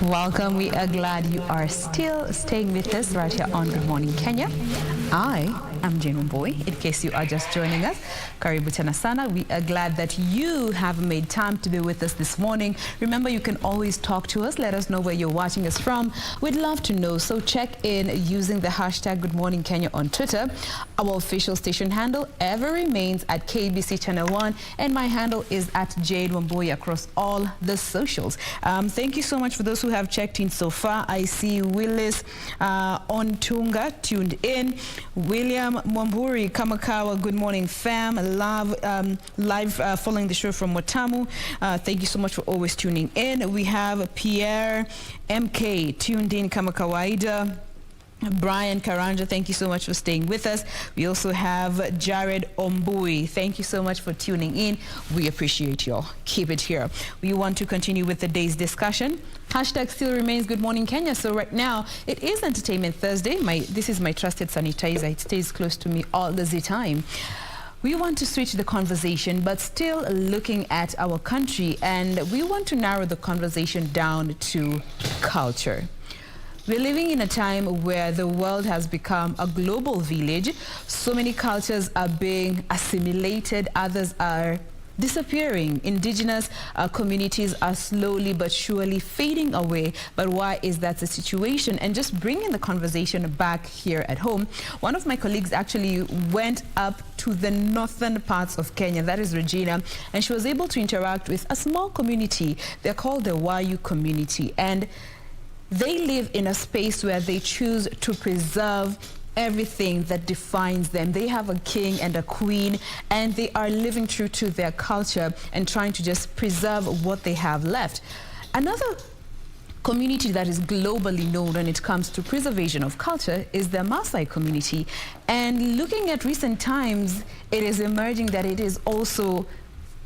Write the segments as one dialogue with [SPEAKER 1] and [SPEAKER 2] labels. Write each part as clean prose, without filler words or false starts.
[SPEAKER 1] Welcome. We are glad you are still staying with us right here on Good Morning Kenya. I'm Jane Boy. In case you are just joining us, karibu tena sana. We are glad that you have made time to be with us this morning. Remember, you can always talk to us. Let us know where you're watching us from. We'd love to know. So check in using the hashtag Good Morning Kenya on Twitter. Our official station handle ever remains at KBC Channel 1, and my handle is at Jade Wamboy across all the socials. Thank you so much for those who have checked in so far. I see Willis Ontunga tuned in. William Mwamburi Kamakawa, good morning fam. Live following the show from Watamu. Thank you so much for always tuning in. We have Pierre MK tuned in kama kawaida. Brian Karanja, thank you so much for staying with us. We also have Jared Ombui. Thank you so much for tuning in. We appreciate y'all. Keep it here. We want to continue with the day's discussion. Hashtag still remains Good Morning Kenya. So right now, it is Entertainment Thursday. This is my trusted sanitizer. It stays close to me all the time. We want to switch the conversation, but still looking at our country, and we want to narrow the conversation down to culture. We're living in a time where the world has become a global village. So many cultures are being assimilated, others are disappearing. Indigenous communities are slowly but surely fading away. But why is that the situation? And just bringing the conversation back here at home, one of my colleagues actually went up to the northern parts of Kenya, that is Regina, and she was able to interact with a small community. They're called the Wayu community, and they live in a space where they choose to preserve everything that defines them. They have a king and a queen, and they are living true to their culture and trying to just preserve what they have left. Another community that is globally known when it comes to preservation of culture is the Maasai community. And looking at recent times, it is emerging that it is also,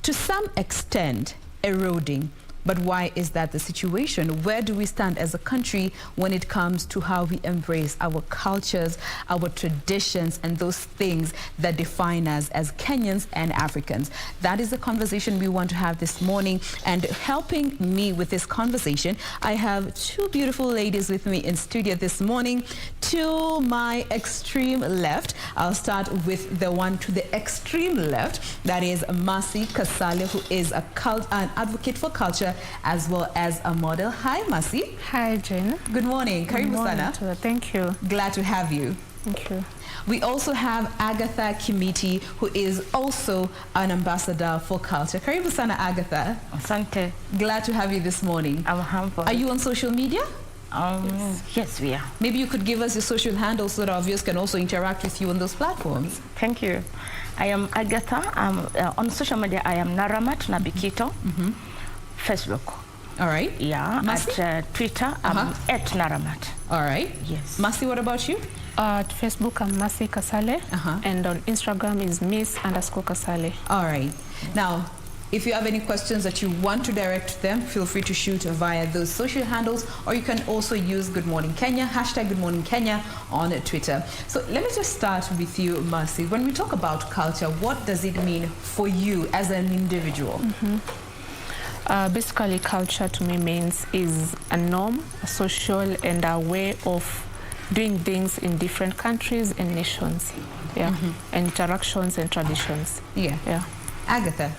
[SPEAKER 1] to some extent, eroding. But why is that the situation? Where do we stand as a country when it comes to how we embrace our cultures, our traditions, and those things that define us as Kenyans and Africans? That is the conversation we want to have this morning. And helping me with this conversation, I have two beautiful ladies with me in studio this morning. To my extreme left, I'll start with the one to the extreme left. That is Mercy Kasale, who is an advocate for culture as well as a model. Hi, Mercy.
[SPEAKER 2] Hi, Jane.
[SPEAKER 1] Good morning. Karibu sana.
[SPEAKER 2] Thank you.
[SPEAKER 1] Glad to have you.
[SPEAKER 2] Thank you.
[SPEAKER 1] We also have Agatha Kimiti, who is also an ambassador for culture. Karibu sana, Agatha.
[SPEAKER 3] Asante.
[SPEAKER 1] Glad to have you this morning.
[SPEAKER 3] I'm humble.
[SPEAKER 1] Are you on social media?
[SPEAKER 3] Yes, we are.
[SPEAKER 1] Maybe you could give us your social handles so that our viewers can also interact with you on those platforms.
[SPEAKER 3] Thank you. I am Agatha. On social media, I am Naramat Nabikito. Facebook.
[SPEAKER 1] All right.
[SPEAKER 3] Yeah.
[SPEAKER 1] Mercy?
[SPEAKER 3] At Twitter, I'm at Naramat.
[SPEAKER 1] All right.
[SPEAKER 3] Yes.
[SPEAKER 1] Mercy, what about you?
[SPEAKER 2] At Facebook, I'm Mercy Kasale. And on Instagram is Miss_Kasale.
[SPEAKER 1] All right. Now, if you have any questions that you want to direct to them, feel free to shoot via those social handles, or you can also use Good Morning Kenya, hashtag Good Morning Kenya on Twitter. So let me just start with you, Mercy. When we talk about culture, what does it mean for you as an individual?
[SPEAKER 2] Basically, culture to me is a norm, a social, and a way of doing things in different countries and nations. Yeah. And interactions and traditions.
[SPEAKER 1] Yeah. Agatha,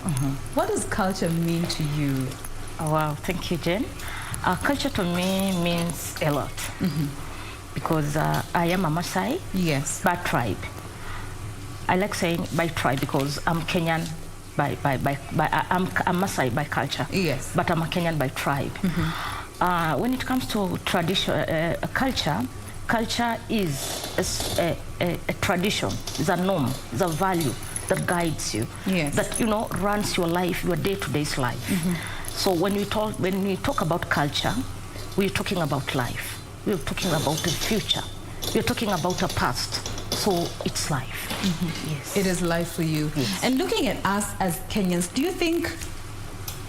[SPEAKER 1] what does culture mean to you?
[SPEAKER 3] Oh, wow. Thank you, Jen. Culture to me means a lot. Because I am a Maasai.
[SPEAKER 1] Yes.
[SPEAKER 3] By tribe. I like saying by tribe because I'm Kenyan. I'm a Maasai by culture,
[SPEAKER 1] yes,
[SPEAKER 3] but I'm a Kenyan by tribe. When it comes to tradition, culture is a tradition, is a norm, is a value that guides you,
[SPEAKER 1] yes,
[SPEAKER 3] that runs your life, your day-to-day life. So when we talk about culture, we're talking about life. We're talking about the future. We're talking about the past. So it's life. Yes.
[SPEAKER 1] It is life for you.
[SPEAKER 3] Yes.
[SPEAKER 1] And looking at us as Kenyans, do you think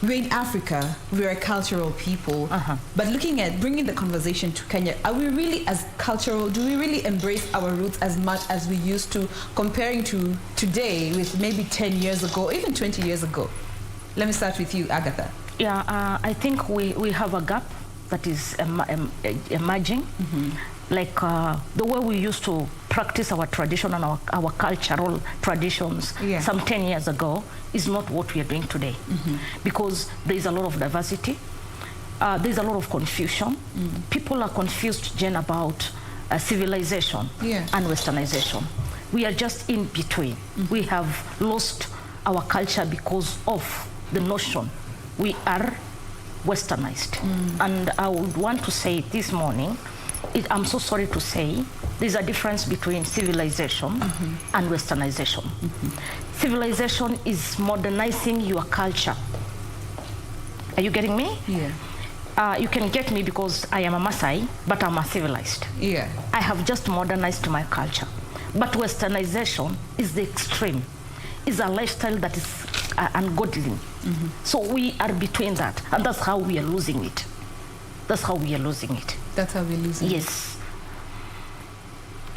[SPEAKER 1] we're in Africa, we're a cultural people, but looking at bringing the conversation to Kenya, are we really as cultural? Do we really embrace our roots as much as we used to, comparing to today with maybe 10 years ago, or even 20 years ago? Let me start with you, Agatha.
[SPEAKER 3] Yeah, I think we have a gap that is emerging, like the way we used to practice our tradition and our cultural traditions some 10 years ago is not what we are doing today, because there is a lot of diversity, there's a lot of confusion. People are confused, Jen, about civilization and westernization. We are just in between. We have lost our culture because of the notion we are westernized. And I would want to say this morning, I'm so sorry to say, there's a difference between civilization and westernization. Civilization is modernizing your culture. Are you getting me?
[SPEAKER 1] Yeah.
[SPEAKER 3] You can get me because I am a Maasai, but I'm a civilized.
[SPEAKER 1] Yeah.
[SPEAKER 3] I have just modernized my culture. But westernization is the extreme. It's a lifestyle that is ungodly. So we are between that, and that's how we are losing it. That's how we are losing it.
[SPEAKER 1] That's how we're losing it.
[SPEAKER 3] Yes.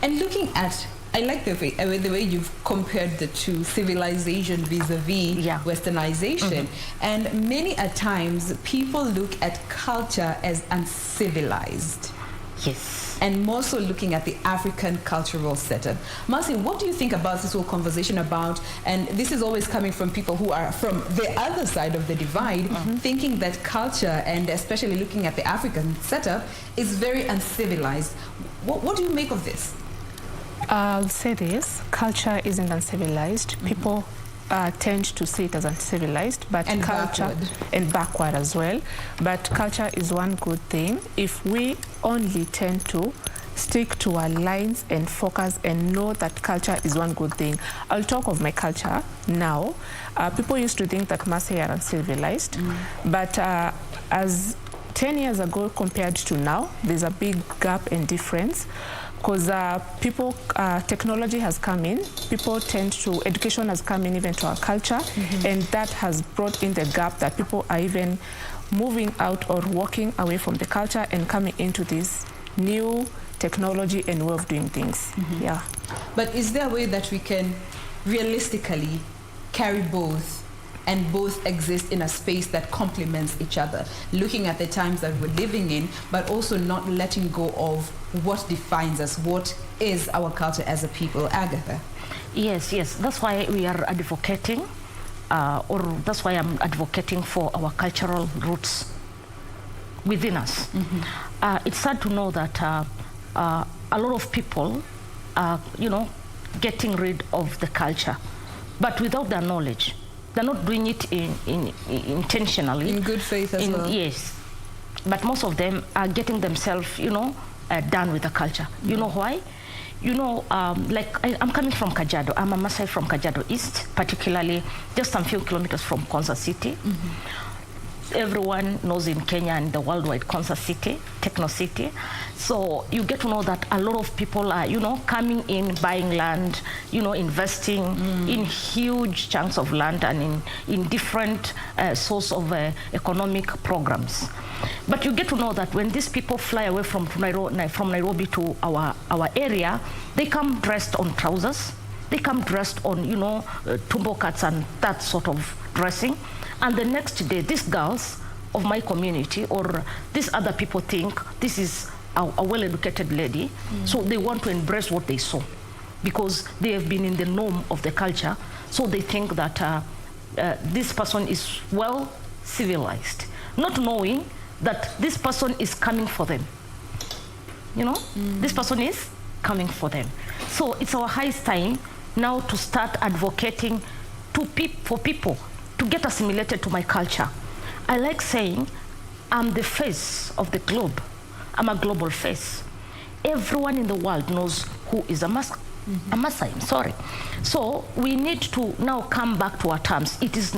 [SPEAKER 1] And looking at, I like the way you've compared the two, civilization vis-a-vis westernization. And many a times people look at culture as uncivilized.
[SPEAKER 3] Yes.
[SPEAKER 1] And more so looking at the African cultural setup. Marcy, what do you think about this whole conversation about, and this is always coming from people who are from the other side of the divide, thinking that culture, and especially looking at the African setup, is very uncivilized. What do you make of this?
[SPEAKER 2] I'll say this, culture isn't uncivilized. People tend to see it as uncivilized, but
[SPEAKER 1] and
[SPEAKER 2] culture
[SPEAKER 1] backward.
[SPEAKER 2] And backward as well. But culture is one good thing if we only tend to stick to our lines and focus and know that culture is one good thing. I'll talk of my culture now. People used to think that Maasai are uncivilized, but as 10 years ago compared to now, there's a big gap and difference. Because technology has come in, education has come in even to our culture, and that has brought in the gap that people are even moving out or walking away from the culture and coming into this new technology and way of doing things. Yeah.
[SPEAKER 1] But is there a way that we can realistically carry both, and both exist in a space that complements each other, looking at the times that we're living in, but also not letting go of what defines us, what is our culture as a people? Agatha?
[SPEAKER 3] Yes, that's why we are advocating, or that's why I'm advocating for our cultural roots within us. It's sad to know that a lot of people are, getting rid of the culture, but without their knowledge. They're not doing it intentionally.
[SPEAKER 1] In good faith as well.
[SPEAKER 3] Yes. But most of them are getting themselves, done with the culture. You know why? Like I'm coming from Kajiado. I'm a Maasai from Kajiado East, particularly just some few kilometers from Konza City. Everyone knows in Kenya and the worldwide Konza City, Techno City. So you get to know that a lot of people are, coming in, buying land, investing in huge chunks of land and in different source of economic programs. But you get to know that when these people fly away from Nairobi to our area, they come dressed on trousers, they come dressed on, tumbo cuts and that sort of dressing. And the next day, these girls of my community or these other people think this is a well-educated lady, so they want to embrace what they saw because they have been in the norm of the culture, so they think that this person is well civilized, not knowing that this person is coming for them. This person is coming for them. So it's our highest time now to start advocating for people to get assimilated to my culture. I like saying I'm the face of the globe. I'm a global face. Everyone in the world knows who is a Maasai, sorry. So we need to now come back to our terms.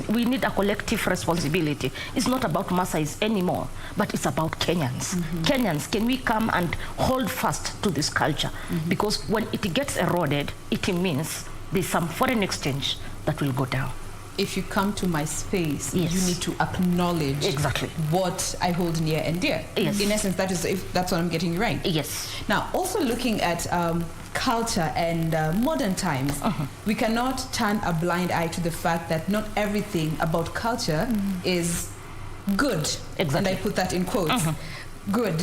[SPEAKER 3] We need a collective responsibility. It's not about Maasais anymore, but it's about Kenyans. Kenyans, can we come and hold fast to this culture? Because when it gets eroded, it means there's some foreign exchange that will go down.
[SPEAKER 1] If you come to my space, you need to acknowledge what I hold near and dear.
[SPEAKER 3] Yes.
[SPEAKER 1] In essence, that's what I'm getting right.
[SPEAKER 3] Yes.
[SPEAKER 1] Now, also looking at culture and modern times, we cannot turn a blind eye to the fact that not everything about culture is good.
[SPEAKER 3] Exactly.
[SPEAKER 1] And I put that in quotes. Good.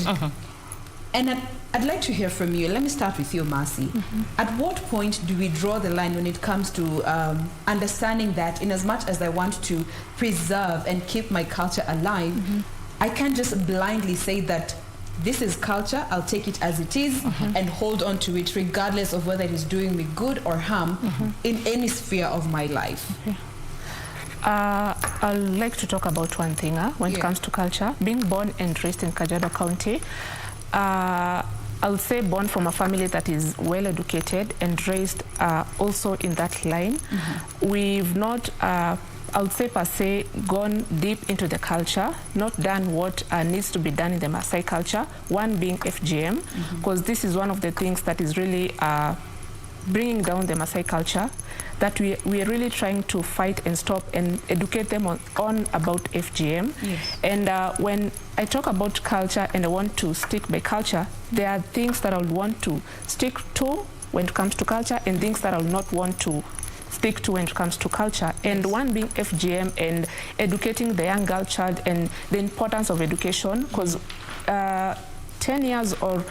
[SPEAKER 1] And I'd like to hear from you. Let me start with you, Marcy. At what point do we draw the line when it comes to understanding that in as much as I want to preserve and keep my culture alive, I can't just blindly say that this is culture, I'll take it as it is and hold on to it regardless of whether it is doing me good or harm in any sphere of my life?
[SPEAKER 2] I'd like to talk about one thing when it comes to culture. Being born and raised in Kajiado County, I'll say born from a family that is well educated and raised also in that line. We've not, I would say per se, gone deep into the culture, not done what needs to be done in the Maasai culture, one being FGM, because this is one of the things that is really bringing down the Maasai culture, that we are really trying to fight and stop and educate them on about FGM. And when I talk about culture and I want to stick by culture, there are things that I would want to stick to when it comes to culture and things that I would not want to stick to when it comes to culture. And one being FGM and educating the young girl child and the importance of education, because 10 years or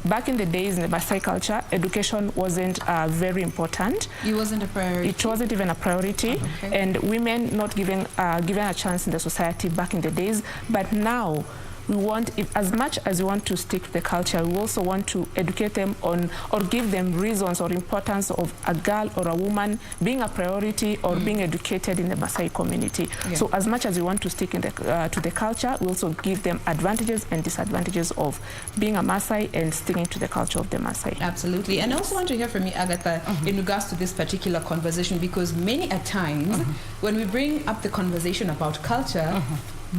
[SPEAKER 2] back in the days in the Maasai culture, education wasn't very important.
[SPEAKER 1] It wasn't a priority? It
[SPEAKER 2] wasn't even a priority. And women not given a chance in the society back in the days. But now, we want, as much as we want to stick to the culture, we also want to educate them on, or give them reasons or importance of a girl or a woman being a priority or being educated in the Maasai community. So as much as we want to stick in the, to the culture, we also give them advantages and disadvantages of being a Maasai and sticking to the culture of the Maasai.
[SPEAKER 1] Absolutely. And I also want to hear from you, Agatha, in regards to this particular conversation, because many a times when we bring up the conversation about culture,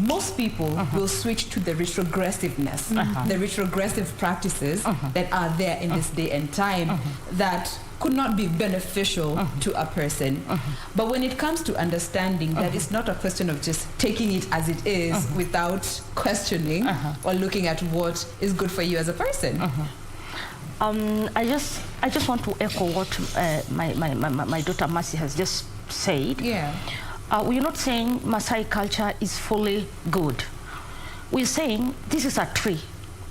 [SPEAKER 1] most people will switch to the retrogressiveness, the retrogressive practices that are there in this day and time that could not be beneficial to a person. But when it comes to understanding that it's not a question of just taking it as it is without questioning or looking at what is good for you as a person.
[SPEAKER 3] I just want to echo what my daughter Mercy has just said. We're not saying Maasai culture is fully good. We're saying this is a tree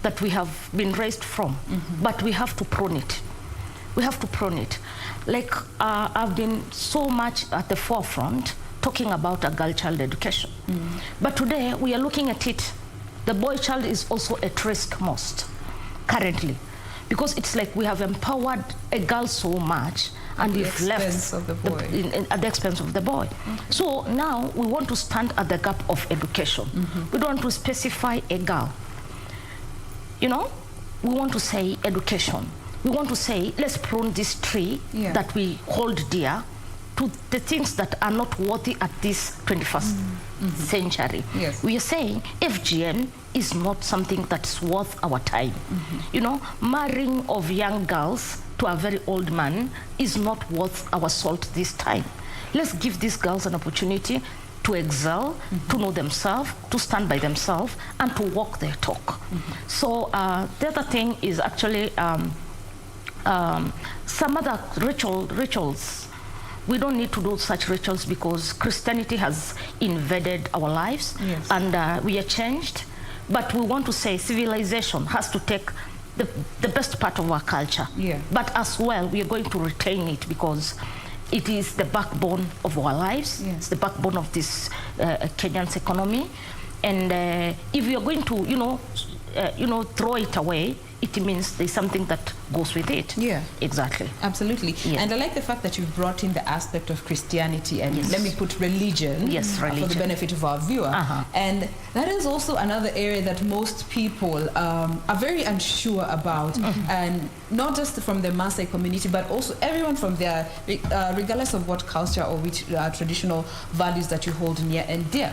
[SPEAKER 3] that we have been raised from, but we have to prune it. We have to prune it. Like I've been so much at the forefront talking about a girl child education. But today we are looking at it. The boy child is also at risk most currently, because it's like we have empowered a girl so much and we've left
[SPEAKER 1] of the boy.
[SPEAKER 3] At the expense of the boy. So now we want to stand at the gap of education. We don't want to specify a girl. You know, we want to say education. We want to say, let's prune this tree that we hold dear to the things that are not worthy at this 21st century. We are saying FGM is not something that's worth our time. You know, marrying of young girls to a very old man is not worth our salt this time. Let's give these girls an opportunity to excel, to know themselves, to stand by themselves, and to walk their talk. So the other thing is actually some other rituals. We don't need to do such rituals because Christianity has invaded our lives and we are changed. But we want to say civilization has to take the best part of our culture. But as well, we are going to retain it because it is the backbone of our lives. It's the backbone of this Kenyan's economy. And if we are going to, throw it away, it means there's something that goes with it. Exactly.
[SPEAKER 1] Absolutely. And I like the fact that you brought in the aspect of Christianity and let me put religion, for the benefit of our viewer. And that is also another area that most people are very unsure about, and not just from the Maasai community, but also everyone from there, regardless of what culture or which traditional values that you hold near and dear.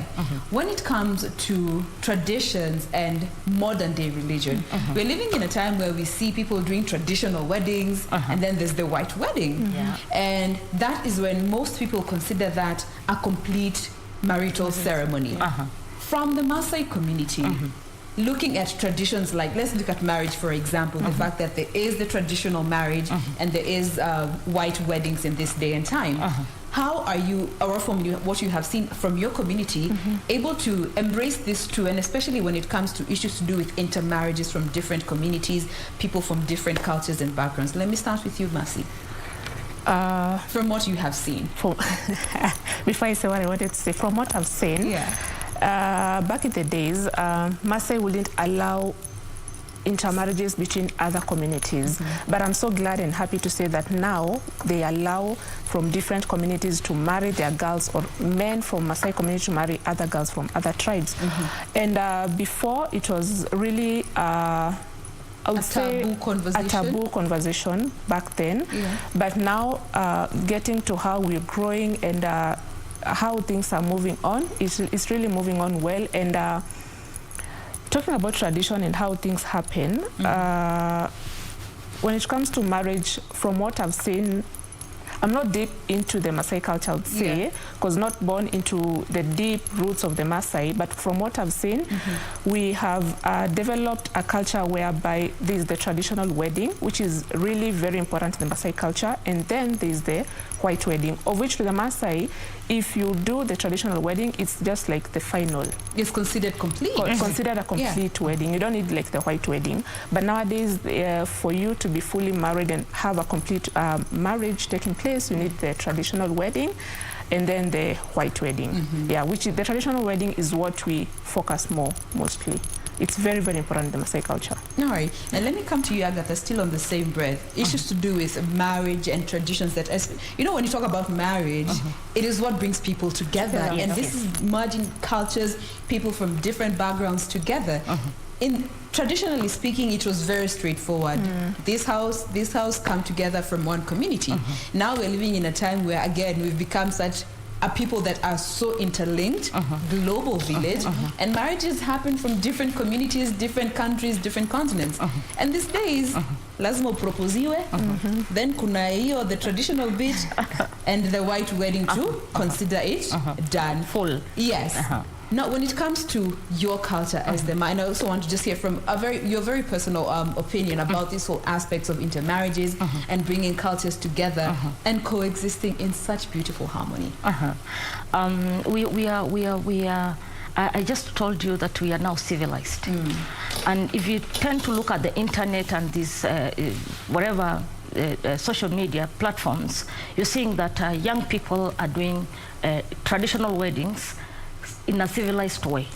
[SPEAKER 1] When it comes to traditions and modern day religion, we're living in a time where we see people doing traditional weddings and then there's the white wedding. And that is when most people consider that a complete marital ceremony. From the Maasai community, looking at traditions like, let's look at marriage, for example, the fact that there is the traditional marriage and there is white weddings in this day and time. how are you, or from what you have seen from your community, able to embrace this too, and especially when it comes to issues to do with intermarriages from different communities, people from different cultures and backgrounds? Let me start with you, Mercy. From what you have seen.
[SPEAKER 2] Before I say what I wanted to say, from what I've seen, back in the days, Maasai wouldn't allow intermarriages between other communities. But I'm so glad and happy to say that now they allow from different communities to marry their girls, or men from Maasai community to marry other girls from other tribes. And before, it was really I would say a taboo conversation back then. But now, getting to how we're growing and how things are moving on, it's really moving on well. And talking about tradition and how things happen, when it comes to marriage, from what I've seen, I'm not deep into the Maasai culture, I would say, because not born into the deep roots of the Maasai, but from what I've seen, we have developed a culture whereby there is the traditional wedding, which is really very important in the Maasai culture, and then there is the white wedding, of which to the Maasai, if you do the traditional wedding, it's just like the final.
[SPEAKER 1] It's considered complete.
[SPEAKER 2] Considered a complete wedding. You don't need like the white wedding. But nowadays, for you to be fully married and have a complete marriage taking place, you need the traditional wedding and then the white wedding. Yeah, which the traditional wedding is what we focus more, mostly. It's very, very important in the Maasai culture.
[SPEAKER 1] All right. And let me come to you, Agatha, still on the same breath. Issues to do with marriage and traditions that, you know, when you talk about marriage, it is what brings people together. And this is merging cultures, people from different backgrounds together. Traditionally speaking, it was very straightforward. This house come together from one community. Now we're living in a time where, again, we've become such a people that are so interlinked, global village, and marriages happen from different communities, different countries, different continents. And these days, lazima uproposiwe, then kuna hiyo, the traditional bit, and the white wedding too, consider it done.
[SPEAKER 3] Full.
[SPEAKER 1] Yes. Now, when it comes to your culture as the man, I also want to just hear from your very personal opinion about these whole aspects of intermarriages and bringing cultures together and coexisting in such beautiful harmony.
[SPEAKER 3] I just told you that we are now civilized, and if you tend to look at the internet and these social media platforms, you're seeing that young people are doing traditional weddings in a civilized way.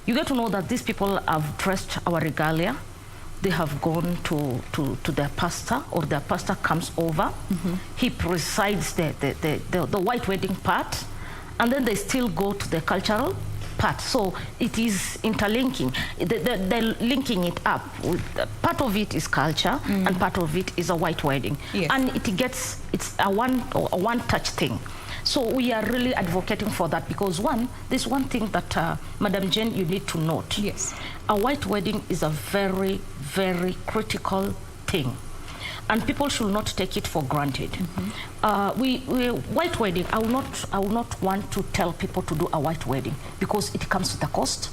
[SPEAKER 3] You get to know that these people have dressed our regalia. They have gone to their pastor, or their pastor comes over. He presides the white wedding part, and then they still go to the cultural part. So it is interlinking. They're linking it up. Part of it is culture, and part of it is a white wedding. And it's a one-touch thing. So we are really advocating for that, because there's one thing that, Madam Jane, you need to note. A white wedding is a very, very critical thing, and people should not take it for granted. White wedding, I will not want to tell people to do a white wedding, because it comes with a cost.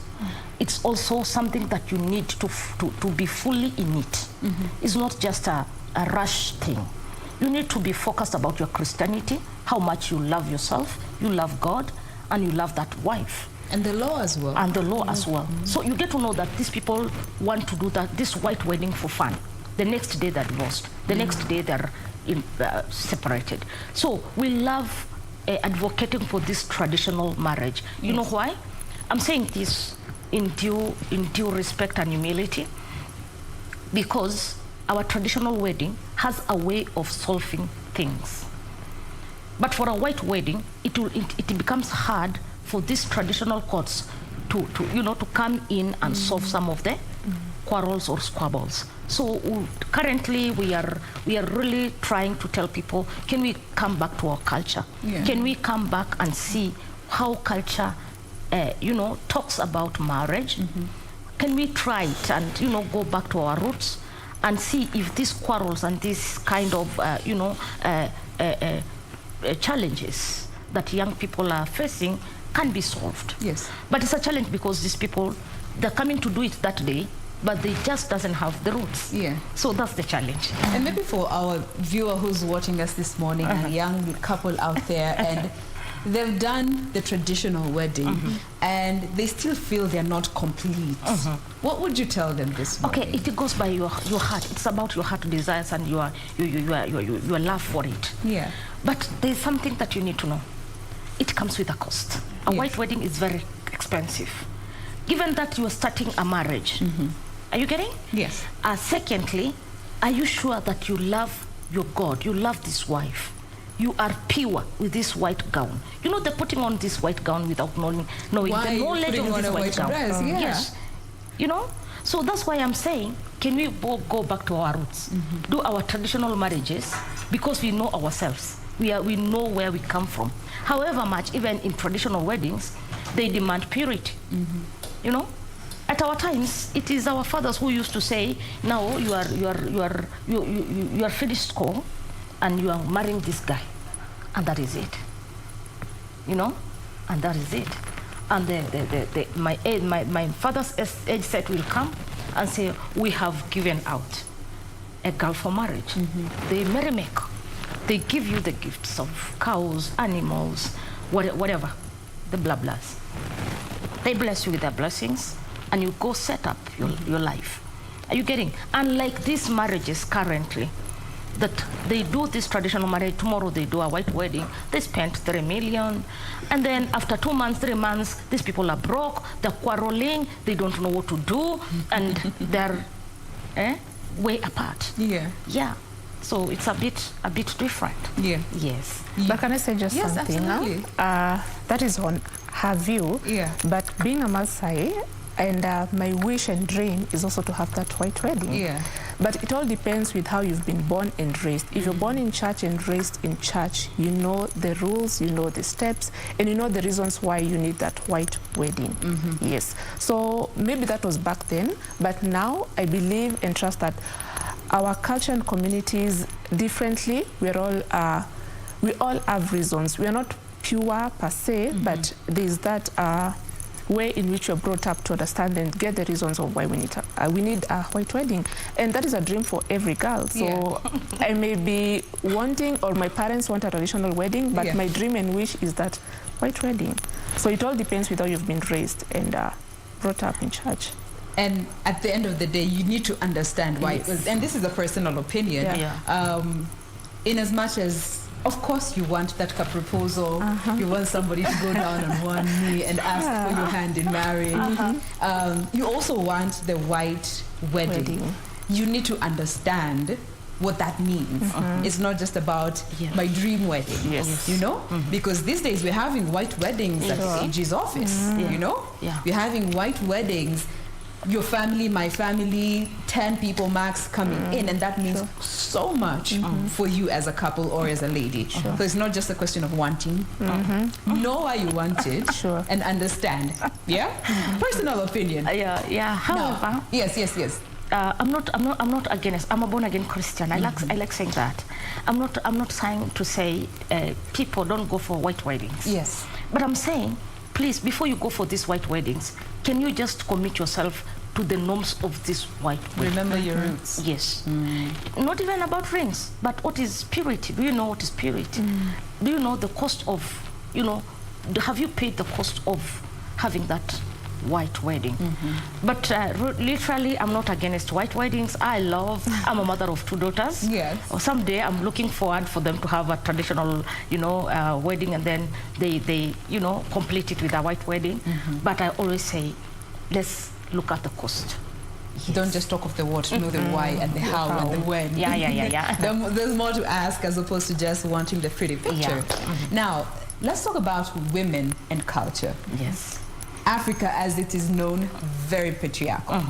[SPEAKER 3] It's also something that you need to be fully in it. It's not just a rush thing. You need to be focused about your Christianity, how much you love yourself, you love God, and you love that wife.
[SPEAKER 1] And the law as well.
[SPEAKER 3] And the law as well. So you get to know that these people want to do this white wedding for fun. The next day they're divorced. The next day they're separated. So we love advocating for this traditional marriage. You know why? I'm saying this in due respect and humility, because our traditional wedding has a way of solving things. But for a white wedding, it becomes hard for these traditional courts to come in and solve some of the quarrels or squabbles. So currently we are really trying to tell people, can we come back to our culture? Can we come back and see how culture talks about marriage? Can we try it and go back to our roots and see if these quarrels and these kind of challenges that young people are facing can be solved? But it's a challenge, because these people, they're coming to do it that day, but they just doesn't have the roots.
[SPEAKER 1] Yeah.
[SPEAKER 3] So that's the challenge.
[SPEAKER 1] And maybe for our viewer who's watching us this morning, a young couple out there, and they've done the traditional wedding and they still feel they're not complete. What would you tell them this morning?
[SPEAKER 3] Okay, it goes by your heart. It's about your heart desires and your love for it.
[SPEAKER 1] Yeah.
[SPEAKER 3] But there's something that you need to know. It comes with a cost. A white wedding is very expensive. Given that you are starting a marriage, are you getting?
[SPEAKER 1] Yes.
[SPEAKER 3] Secondly, are you sure that you love your God? You love this wife. You are pure with this white gown. You know, they're putting on this white gown without knowing
[SPEAKER 1] why
[SPEAKER 3] the knowledge of this white gown.
[SPEAKER 1] Dress? Yeah.
[SPEAKER 3] Yes. You know? So that's why I'm saying, can we both go back to our roots? Do our traditional marriages because we know ourselves. We know where we come from. However much, even in traditional weddings, they demand purity. You know? At our times, it is our fathers who used to say, now you are finished school, and you are marrying this guy, and that is it. You know, and that is it. And my father's age set will come and say, we have given out a girl for marriage. They merry-make. They give you the gifts of cows, animals, whatever, the blah blahs. They bless you with their blessings, and you go set up your life. Are you getting? Unlike these marriages currently, that they do this traditional marriage, tomorrow they do a white wedding, they spend 3 million, and then after 2 months, 3 months, these people are broke, they're quarreling, they don't know what to do, and they're way apart.
[SPEAKER 1] Yeah.
[SPEAKER 3] Yeah. So it's a bit different.
[SPEAKER 1] Yeah.
[SPEAKER 3] Yes.
[SPEAKER 2] But can I say just something
[SPEAKER 1] absolutely.
[SPEAKER 2] now? That is on her view.
[SPEAKER 1] Yeah.
[SPEAKER 2] But being a Maasai, and my wish and dream is also to have that white wedding.
[SPEAKER 1] Yeah.
[SPEAKER 2] But it all depends with how you've been born and raised. If you're born in church and raised in church, you know the rules, you know the steps, and you know the reasons why you need that white wedding. Yes. So maybe that was back then, but now I believe and trust that our culture and communities differently, we all have reasons. We are not pure per se, but there's that way in which you're brought up to understand and get the reasons of why we need a white wedding. And that is a dream for every girl. So I may be wanting, or my parents want a traditional wedding, but my dream and wish is that white wedding. So it all depends with how you've been raised and brought up in church.
[SPEAKER 1] And at the end of the day, you need to understand why. And this is a personal opinion. In as much as, of course, you want that proposal, you want somebody to go down on one knee and ask for your hand in marriage. You also want the white wedding. You need to understand what that means. It's not just about my dream wedding, you know? Because these days we're having white weddings at the AG's office, you know? We're having white weddings. Your family, my family, 10 people max coming in, and that means so much for you as a couple or as a lady. So it's not just a question of wanting. Know why you want it and understand. Yeah? Personal opinion.
[SPEAKER 3] However,
[SPEAKER 1] yes.
[SPEAKER 3] I'm not against. I'm a born again Christian. I like saying that. I'm not trying to say people don't go for white weddings.
[SPEAKER 1] Yes.
[SPEAKER 3] But I'm saying, please, before you go for these white weddings, can you just commit yourself to the norms of this white wedding?
[SPEAKER 1] Remember your roots.
[SPEAKER 3] Yes. Not even about rings, but what is purity? Do you know what is purity? Do you know the cost of, have you paid the cost of having that white wedding? But literally, I'm not against white weddings. I'm a mother of 2 daughters.
[SPEAKER 1] Yes.
[SPEAKER 3] Someday I'm looking forward for them to have a traditional, wedding, and then they complete it with a white wedding. But I always say, let's look at the cost.
[SPEAKER 1] Don't just talk of the what, know the why and the how and the when.
[SPEAKER 3] Yeah.
[SPEAKER 1] There's more to ask as opposed to just wanting the pretty picture. Now, let's talk about women and culture.
[SPEAKER 3] Yes.
[SPEAKER 1] Africa, as it is known, very patriarchal.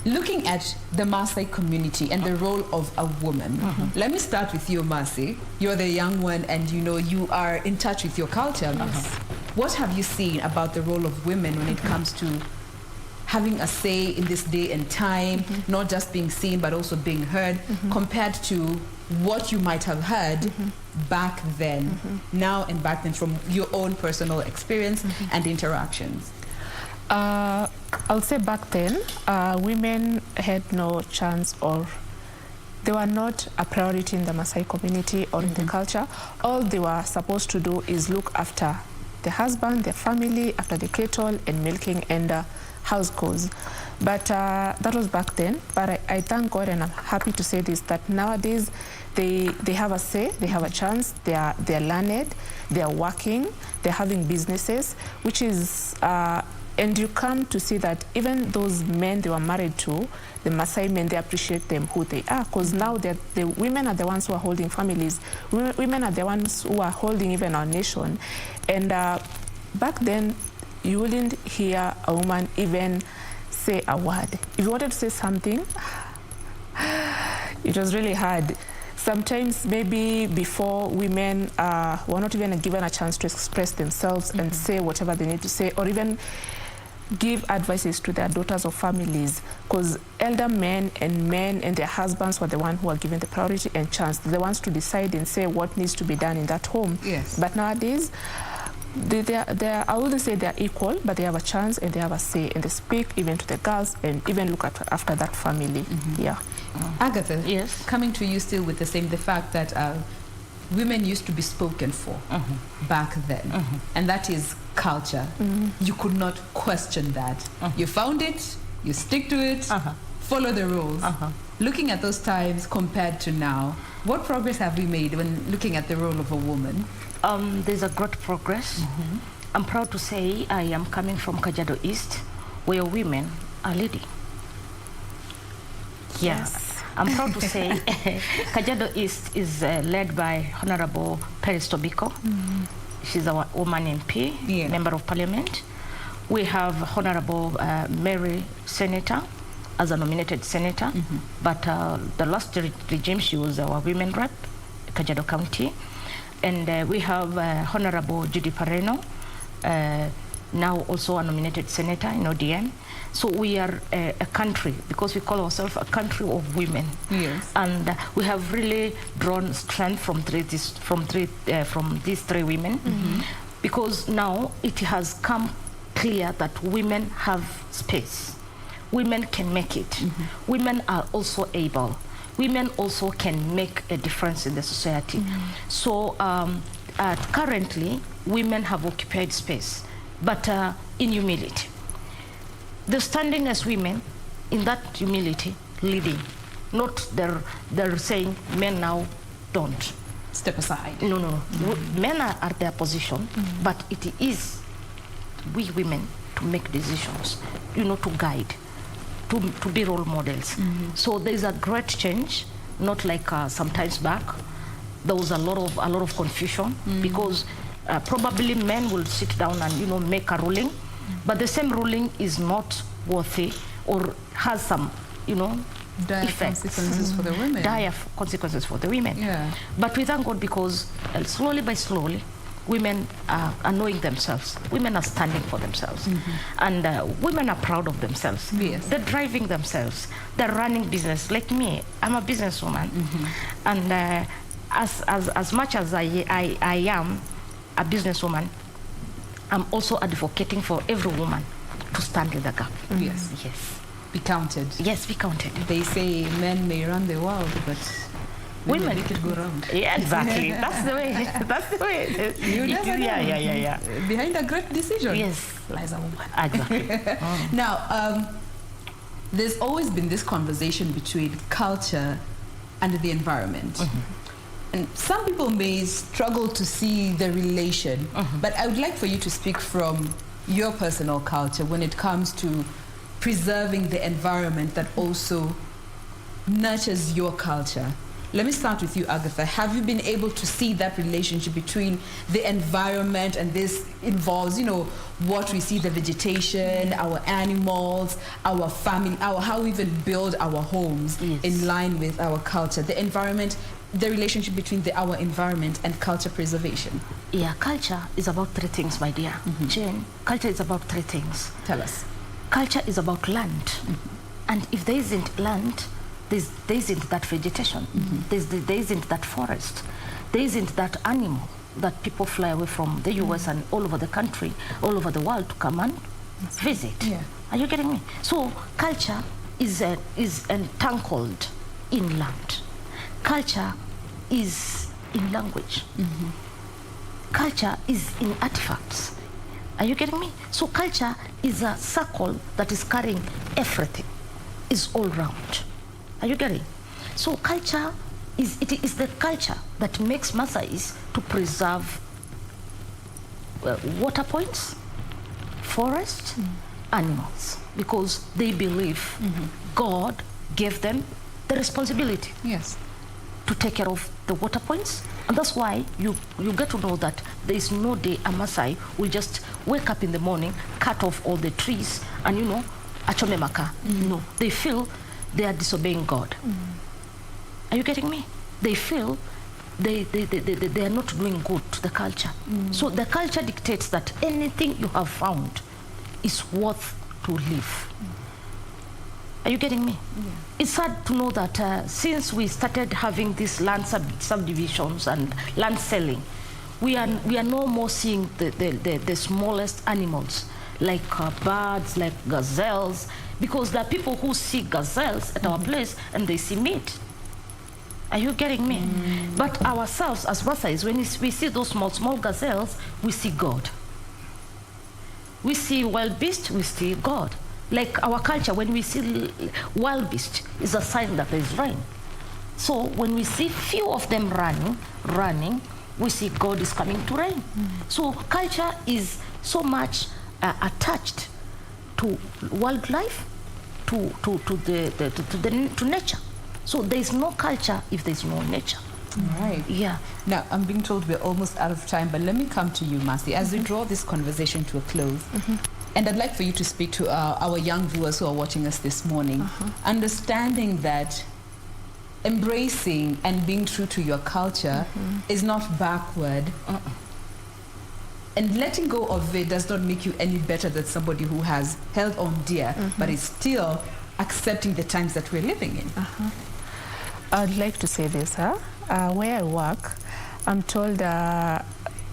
[SPEAKER 1] Looking at the Maasai community and the role of a woman, let me start with you, Masi. You're the young one, and you are in touch with your culture. What have you seen about the role of women when it comes to having a say in this day and time, not just being seen but also being heard, compared to what you might have heard back then, now and back then, from your own personal experience and interactions?
[SPEAKER 2] I'll say back then, women had no chance, or they were not a priority in the Maasai community or in the culture. All they were supposed to do is look after the husband, their family, after the cattle and milking and house chores. But that was back then. But I thank God, and I'm happy to say this, that nowadays they have a say, they have a chance, they're learned, they're working, they're having businesses, which is, and you come to see that even those men they were married to, the Maasai men, they appreciate them who they are, because now the women are the ones who are holding families. Women are the ones who are holding even our nation. And back then, you wouldn't hear a woman even say a word. If you wanted to say something, it was really hard. Sometimes maybe before, women were not even given a chance to express themselves and say whatever they need to say, or even give advices to their daughters or families, because elder men and their husbands were the ones who were given the priority and chance. They're the ones to decide and say what needs to be done in that home.
[SPEAKER 1] Yes.
[SPEAKER 2] But nowadays, I wouldn't say they're equal, but they have a chance and they have a say, and they speak even to the girls and even look after that family. Yeah.
[SPEAKER 1] Agatha,
[SPEAKER 3] Yes.
[SPEAKER 1] coming to you still with the fact that women used to be spoken for back then, and that is culture. You could not question that. You found it, you stick to it, follow the rules. Looking at those times compared to now, what progress have we made when looking at the role of a woman?
[SPEAKER 3] There's a great progress. I'm proud to say I am coming from Kajiado East, where women are leading.
[SPEAKER 2] Yes.
[SPEAKER 3] I'm proud to say Kajiado East is led by Honorable Peris Tobiko. She's a woman MP, Member of Parliament. We have Honorable Mary Senator as a nominated senator, but the last regime she was our women rep, Kajiado County. And we have Honorable Judy Pareno, now also a nominated senator in ODM. So we are a country, because we call ourselves a country of women.
[SPEAKER 1] Yes.
[SPEAKER 3] And we have really drawn strength from these three women, because now it has come clear that women have space. Women can make it. Women are also able. Women also can make a difference in the society. So currently, women have occupied space, but in humility. They're standing as women in that humility, leading. Not they're saying men now don't.
[SPEAKER 1] Step aside.
[SPEAKER 3] No. Men are at their position, but it is we women to make decisions, to guide, to be role models. So there's a great change, not like sometimes back. There was a lot of confusion, because probably men will sit down and make a ruling, but the same ruling is not worthy or has some
[SPEAKER 1] dire
[SPEAKER 3] effects.
[SPEAKER 1] consequences for the women.
[SPEAKER 3] Dire consequences for the women.
[SPEAKER 1] Yeah.
[SPEAKER 3] But we thank God, because slowly by slowly, women are knowing themselves. Women are standing for themselves. And women are proud of themselves.
[SPEAKER 1] Yes.
[SPEAKER 3] They're driving themselves. They're running business. Like me, I'm a businesswoman. And as much as I am a businesswoman, I'm also advocating for every woman to stand in the gap.
[SPEAKER 1] Yes.
[SPEAKER 3] Yes.
[SPEAKER 1] Be counted.
[SPEAKER 3] Yes, be counted.
[SPEAKER 1] They say men may run the world, but women make it go round.
[SPEAKER 3] Yeah, exactly. That's the way. That's the way.
[SPEAKER 1] You never know.
[SPEAKER 3] Yeah.
[SPEAKER 1] Behind a great decision,
[SPEAKER 3] Yes.
[SPEAKER 1] lies a woman.
[SPEAKER 3] Exactly.
[SPEAKER 1] Now, there's always been this conversation between culture and the environment. And some people may struggle to see the relation, but I would like for you to speak from your personal culture when it comes to preserving the environment that also nurtures your culture. Let me start with you, Agatha. Have you been able to see that relationship between the environment, and this involves, what we see, the vegetation, our animals, our family, how we even build our homes in line with our culture, the environment, the relationship between our environment and culture preservation?
[SPEAKER 3] Yeah, culture is about three things, my dear. Jane, culture is about three things.
[SPEAKER 1] Tell us.
[SPEAKER 3] Culture is about land. And if there isn't land, there isn't that vegetation. There isn't that forest. There isn't that animal that people fly away from the US and all over the country, all over the world to come and visit.
[SPEAKER 1] Yeah.
[SPEAKER 3] Are you getting me? So culture is entangled in land. Culture is in language. Culture is in artifacts. Are you getting me? So culture is a circle that is carrying everything. Is all round. Are you getting? So culture is the culture that makes Maasais to preserve water points, forests, animals, because they believe God gave them the responsibility.
[SPEAKER 1] Yes.
[SPEAKER 3] To take care of the water points. And that's why you get to know that there is no day a Maasai will just wake up in the morning, cut off all the trees, and achome maka. No, they feel they are disobeying God. Are you getting me? They feel they are not doing good to the culture. So the culture dictates that anything you have found is worth to live. Are you getting me? Yeah. It's sad to know that since we started having these land subdivisions and land selling, we are no more seeing the smallest animals, like birds, like gazelles, because there are people who see gazelles at our place and they see meat. Are you getting me? But ourselves as Maasais, when we see those small gazelles, we see God. We see wild beast, we see God. Like our culture, when we see wild beast, is a sign that there is rain. So when we see few of them running, we see God is coming to rain. So culture is so much attached to wildlife, to nature. So there is no culture if there is no nature.
[SPEAKER 1] Right.
[SPEAKER 3] Yeah.
[SPEAKER 1] Now, I'm being told we're almost out of time, but let me come to you, Masi, as we draw this conversation to a close. And I'd like for you to speak to our young viewers who are watching us this morning, understanding that embracing and being true to your culture is not backward. And letting go of it does not make you any better than somebody who has held on dear, but is still accepting the times that we're living in.
[SPEAKER 2] I'd like to say this, where I work, I'm told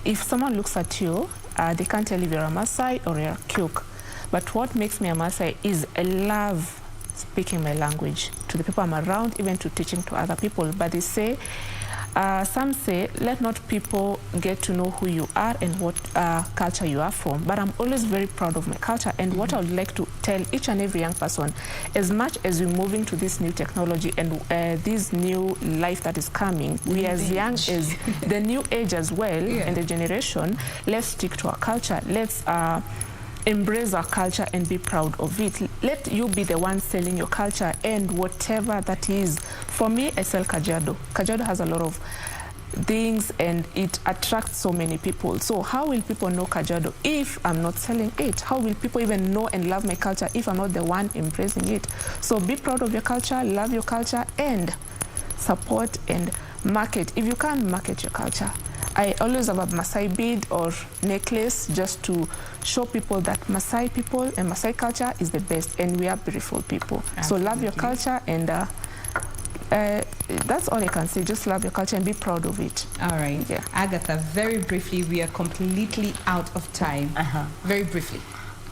[SPEAKER 2] if someone looks at you, they can't tell if you're a Maasai or you're a Kyuk. But what makes me a Maasai is I love speaking my language to the people I'm around, even to teaching to other people. But they say, some say, let not people get to know who you are and what culture you are from. But I'm always very proud of my culture. And what I would like to tell each and every young person, as much as we're moving to this new technology and this new life that is coming, we as young as the new age as well, and the generation, let's stick to our culture. Let's embrace our culture and be proud of it. Let you be the one selling your culture and whatever that is. For me, I sell Kajiado. Kajiado has a lot of things and it attracts so many people. So how will people know Kajiado if I'm not selling it? How will people even know and love my culture if I'm not the one embracing it? So be proud of your culture, love your culture, and support and market. If you can't market your culture, I always have a Maasai bead or necklace just to show people that Maasai people and Maasai culture is the best and we are beautiful people. Absolutely. So love your culture and that's all I can say. Just love your culture and be proud of it.
[SPEAKER 1] All right. Yeah. Agatha, very briefly, we are completely out of time. Very briefly.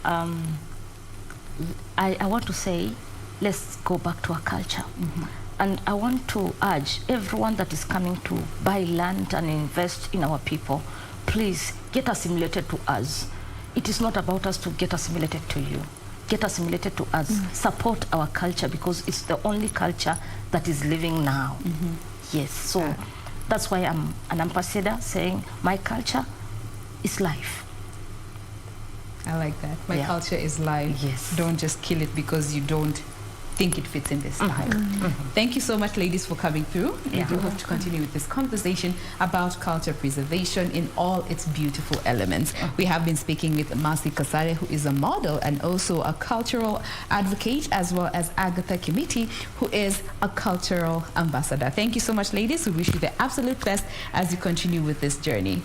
[SPEAKER 3] I want to say, let's go back to our culture. And I want to urge everyone that is coming to buy land and invest in our people, please get assimilated to us. It is not about us to get assimilated to you. Get assimilated to us. Support our culture because it's the only culture that is living now. Yes, so that's why I'm an ambassador saying my culture is life.
[SPEAKER 1] I like that. My culture is life.
[SPEAKER 3] Yes.
[SPEAKER 1] Don't just kill it because you don't think it fits in this style. Thank you so much, ladies, for coming through. We do hope to continue with this conversation about culture preservation in all its beautiful elements. We have been speaking with Masi Kasare, who is a model and also a cultural advocate, as well as Agatha Kimiti, who is a cultural ambassador. Thank you so much, ladies. We wish you the absolute best as you continue with this journey.